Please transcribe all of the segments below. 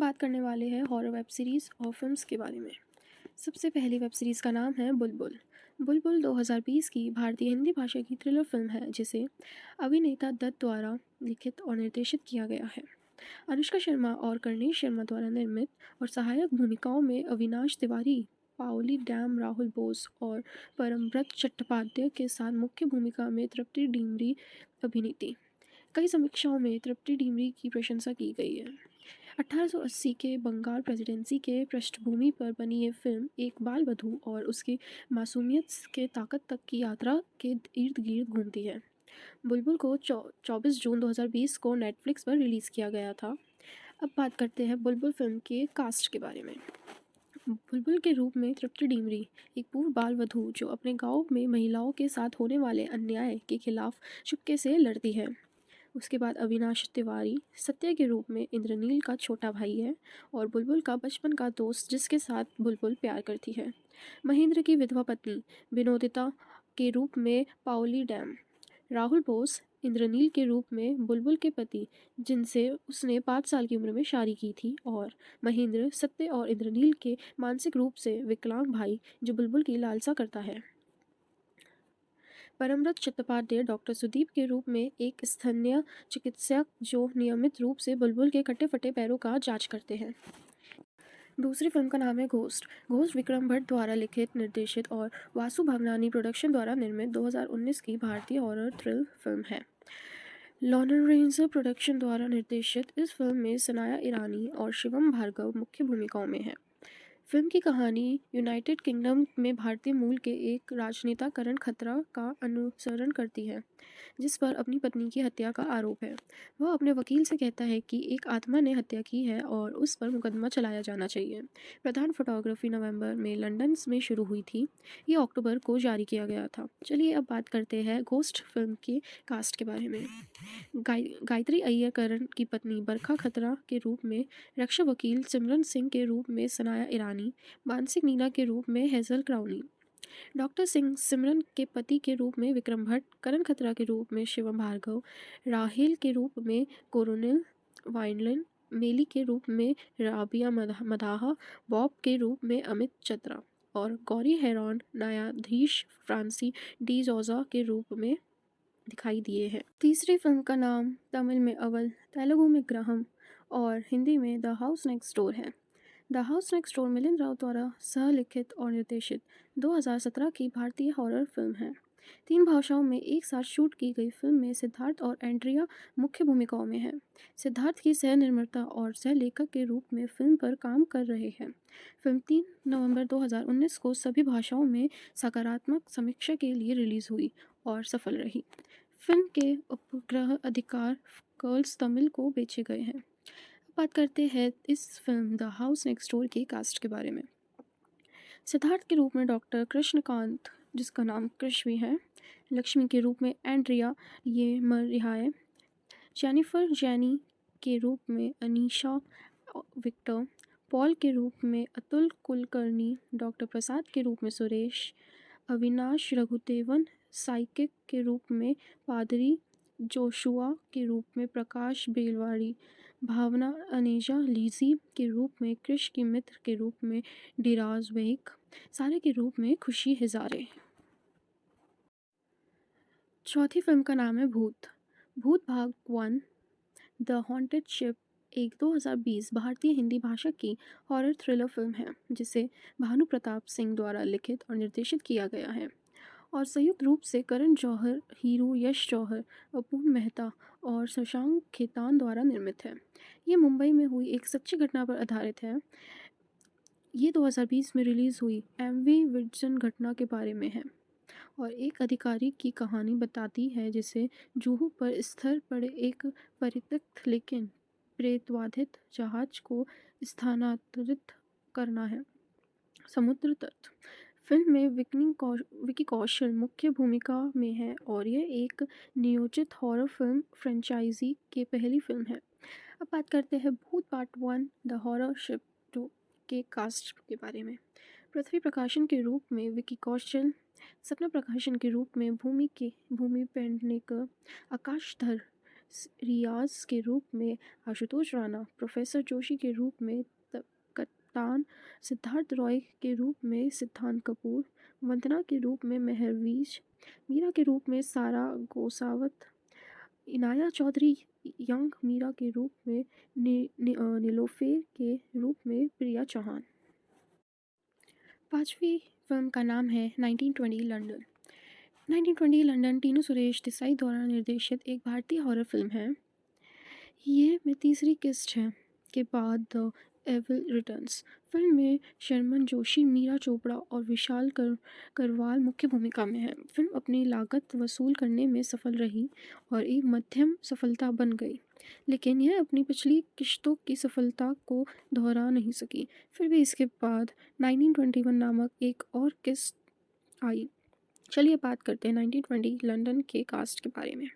बात करने वाले हैं हॉरर वेब सीरीज़ और फिल्म्स के बारे में। सबसे पहली वेब सीरीज़ का नाम है बुलबुल। बुलबुल 2020 की भारतीय हिंदी भाषा की थ्रिलर फिल्म है जिसे अभिनेता दत्त द्वारा लिखित और निर्देशित किया गया है। अनुष्का शर्मा और कर्णेश शर्मा द्वारा निर्मित और सहायक भूमिकाओं में अविनाश तिवारी, पाओली डैम, राहुल बोस और परमव्रत चट्टोपाध्याय के साथ मुख्य भूमिका में तृप्ति डिमरी अभिनीत थी। कई समीक्षाओं में तृप्ति डिमरी की प्रशंसा की गई है। 1880 के बंगाल प्रेसिडेंसी के पृष्ठभूमि पर बनी ये फिल्म एक बाल वधू और उसकी मासूमियत के ताकत तक की यात्रा के इर्द गिर्द घूमती है। बुलबुल को 24 जून 2020 को नेटफ्लिक्स पर रिलीज़ किया गया था। अब बात करते हैं बुलबुल फिल्म के कास्ट के बारे में। बुलबुल के रूप में तृप्ति डिमरी एक पूर्व बाल वधू जो अपने गांव में महिलाओं के साथ होने वाले अन्याय के खिलाफ चुपके से लड़ती है। उसके बाद अविनाश तिवारी सत्य के रूप में इंद्रनील का छोटा भाई है और बुलबुल का बचपन का दोस्त जिसके साथ बुलबुल प्यार करती है। महेंद्र की विधवा पत्नी विनोदिता के रूप में पाओली डैम। राहुल बोस इंद्रनील के रूप में बुलबुल के पति जिनसे उसने 5 साल की उम्र में शादी की थी। और महेंद्र सत्य और इंद्रनील के मानसिक रूप से विकलांग भाई जो बुलबुल की लालसा करता है। परमव्रत चट्टोपाध्याय डॉक्टर सुदीप के रूप में एक स्थानीय चिकित्सक जो नियमित रूप से बुलबुल के कटे फटे पैरों का जांच करते हैं। दूसरी फिल्म का नाम है घोस्ट। घोस्ट विक्रम भट्ट द्वारा लिखित, निर्देशित और वासु भगनानी प्रोडक्शन द्वारा निर्मित 2019 की भारतीय हॉरर थ्रिल फिल्म है। लॉरेन रेंजर प्रोडक्शन द्वारा निर्देशित इस फिल्म में सनाया ईरानी और शिवम भार्गव मुख्य भूमिकाओं में हैं। फिल्म की कहानी यूनाइटेड किंगडम में भारतीय मूल के एक राजनेता करण खतरा का अनुसरण करती है जिस पर अपनी पत्नी की हत्या का आरोप है। वह अपने वकील से कहता है कि एक आत्मा ने हत्या की है और उस पर मुकदमा चलाया जाना चाहिए। प्रधान फोटोग्राफी नवंबर में लंदन में शुरू हुई थी। ये अक्टूबर को जारी किया गया था। चलिए अब बात करते हैं घोस्ट फिल्म के कास्ट के बारे में। गायत्री अय्यर करण की पत्नी बरखा खतरा के रूप में, रक्षा वकील सिमरन सिंह के रूप में सनाया ईरानी, मानसिक नीना के रूप में हेजल क्राउनी, डॉक्टर सिंह सिमरन के पति के रूप में विक्रम भट्ट, करण खतरा के रूप में शिवम भार्गव, राहेल के रूप में कोरोनिल वाइनलन, मेली के रूप में राबिया मदाहा, बॉब के रूप में अमित चतरा और गौरी हेरॉन न्यायाधीश फ्रांसी डी जोजा के रूप में दिखाई दिए हैं। तीसरी फिल्म का नाम तमिल में अवल, तेलुगु में ग्रहम और हिंदी में द हाउस नेक्स्ट डोर है। The house next door Milind Rao द्वारा सह-लिखित और निर्देशित 2017 की भारतीय हॉरर फिल्म है। 3 भाषाओं में एक साथ शूट की गई फिल्म में सिद्धार्थ और एंड्रिया मुख्य भूमिकाओं में हैं। सिद्धार्थ की सह-निर्माता और सह-लेखक के रूप में फिल्म पर काम कर रहे हैं। फिल्म 3 नवंबर 2019 को सभी भाषाओं में सकारात्मक समीक्षा के लिए रिलीज हुई और सफल रही। फिल्म के उपग्रह अधिकार कर्ल्स तमिल को बेचे गए हैं। बात करते हैं इस film the house next door के कास्ट के बारे में। सिद्धार्थ के रूप में डॉक्टर कृष्णकांत जिसका नाम कृष भी है, लक्ष्मी के रूप में एंड्रिया ये मरिहाय, जेनिफर जैनी के रूप में अनीशा विक्टर, पॉल के रूप में अतुल कुलकर्णी, डॉक्टर प्रसाद के रूप में सुरेश, अविनाश रघुदेवन साइकिक के रूप में पादरी, जोशुआ के रूप में प्रकाश बेलवाड़ी, भावना अनेजा लीजी के रूप में कृष की मित्र के रूप में डिराज वेग, सारे के रूप में खुशी हजारे। चौथी फिल्म का नाम है भूत। भूत भाग 1 द हॉन्टेड शिप एक 2020 भारतीय हिंदी भाषा की हॉरर थ्रिलर फिल्म है जिसे भानु प्रताप सिंह द्वारा लिखित और निर्देशित किया गया है और संयुक्त रूप से करण जौहर, हीरू यश जौहर, अपूर्व मेहता और शशांक खेतान द्वारा निर्मित है। ये मुंबई में हुई एक सच्ची घटना पर आधारित है। ये 2020 में रिलीज़ हुई एमवी विर्जन घटना के बारे में है और एक अधिकारी की कहानी बताती है जिसे जुहू पर स्थिर पड़े एक परित्यक्त लेकिन प्रेतबाधित जहाज को स्थानांतरित करना है समुद्र तट। फिल्म में विकी कौशल मुख्य भूमिका में है और यह एक नियोजित हॉरर फिल्म फ्रेंचाइजी की पहली फिल्म है। अब बात करते हैं भूत पार्ट 1 द हॉरर शिप 2 के कास्ट के बारे में। पृथ्वी प्रकाशन के रूप में विकी कौशल, सपना प्रकाशन के रूप में भूमि पेडनेकर, आकाश धर रियाज के रूप में आशुतोष राणा, प्रोफेसर जोशी के रूप में कप्तान, सिद्धार्थ रॉय के रूप में सिद्धांत कपूर, वंदना के रूप में महरवीज, मीरा के रूप में सारा गोसावत, इनाया चौधरी यंग मीरा के रूप में नीलोफेर के रूप में प्रिया चौहान। पांचवी फिल्म का नाम है 1920 लंदन। 1920 लंदन टीनू सुरेश देसाई द्वारा निर्देशित एक भारतीय हॉरर फिल्म है। ये में तीसरी किस्त है के बाद द एविल रिटर्न्स। फिल्म में शर्मन जोशी, मीरा चोपड़ा और विशाल करवाल मुख्य भूमिका में हैं। फिल्म अपनी लागत वसूल करने में सफल रही और एक मध्यम सफलता बन गई, लेकिन यह अपनी पिछली किश्तों की सफलता को दोहरा नहीं सकी। फिर भी इसके बाद 1921 नामक एक और किस्त आई। चलिए बात करते हैं 1920 लंदन के कास्ट के बारे में।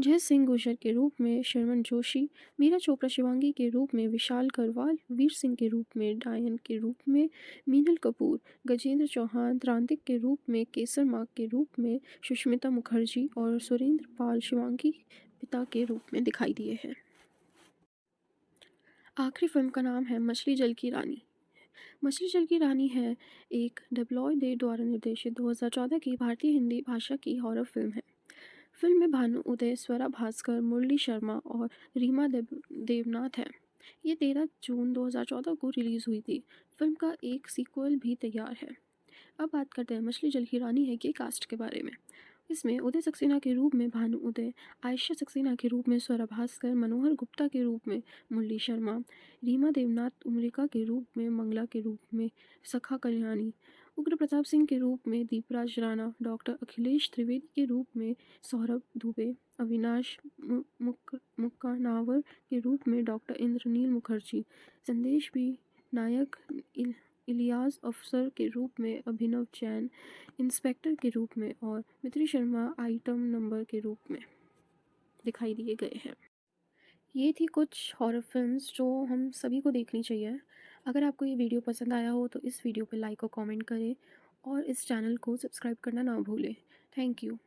जय सिंह गुर्जर के रूप में शर्मन जोशी, मीरा चोपड़ा शिवांगी के रूप में विशाल करवाल, वीर सिंह के रूप में डायन के रूप में मीनल कपूर, गजेंद्र चौहान त्रांतिक के रूप में केसर माँ के रूप में सुष्मिता मुखर्जी और सुरेंद्र पाल शिवांगी पिता के रूप में दिखाई दिए हैं। आखिरी फिल्म का नाम है मछली जल की रानी। मछली जल की रानी है एक डेब्लॉय दे द्वारा निर्देशित 2014 की भारतीय हिंदी भाषा की हॉरर फिल्म है। फिल्म में भानु उदय, स्वरा भास्कर, मुरली शर्मा और रीमा देवनाथ हैं। ये 13 जून 2014 को रिलीज़ हुई थी। फिल्म का एक सीक्वल भी तैयार है। अब बात करते हैं मछली जल की रानी है के कास्ट के बारे में। इसमें उदय सक्सेना के रूप में भानु उदय, आयशा सक्सेना के रूप में स्वरा भास्कर, मनोहर गुप्ता के रूप में मुरली शर्मा, रीमा देवनाथ उमरिका के रूप में मंगला के रूप में सखा कल्याणी, उग्र प्रताप सिंह के रूप में दीपराज राणा, डॉक्टर अखिलेश त्रिवेदी के रूप में सौरभ दुबे, अविनाश मुक्कानावर के रूप में डॉक्टर इंद्रनील मुखर्जी, संदेश भी नायक इलियास अफसर के रूप में अभिनव जैन, इंस्पेक्टर के रूप में और मित्री शर्मा आइटम नंबर के रूप में दिखाई दिए गए हैं। ये थी कुछ हॉरर फिल्म्स जो हम सभी को देखनी चाहिए। अगर आपको ये वीडियो पसंद आया हो तो इस वीडियो पे लाइक और कमेंट करें और इस चैनल को सब्सक्राइब करना ना भूलें। Thank you.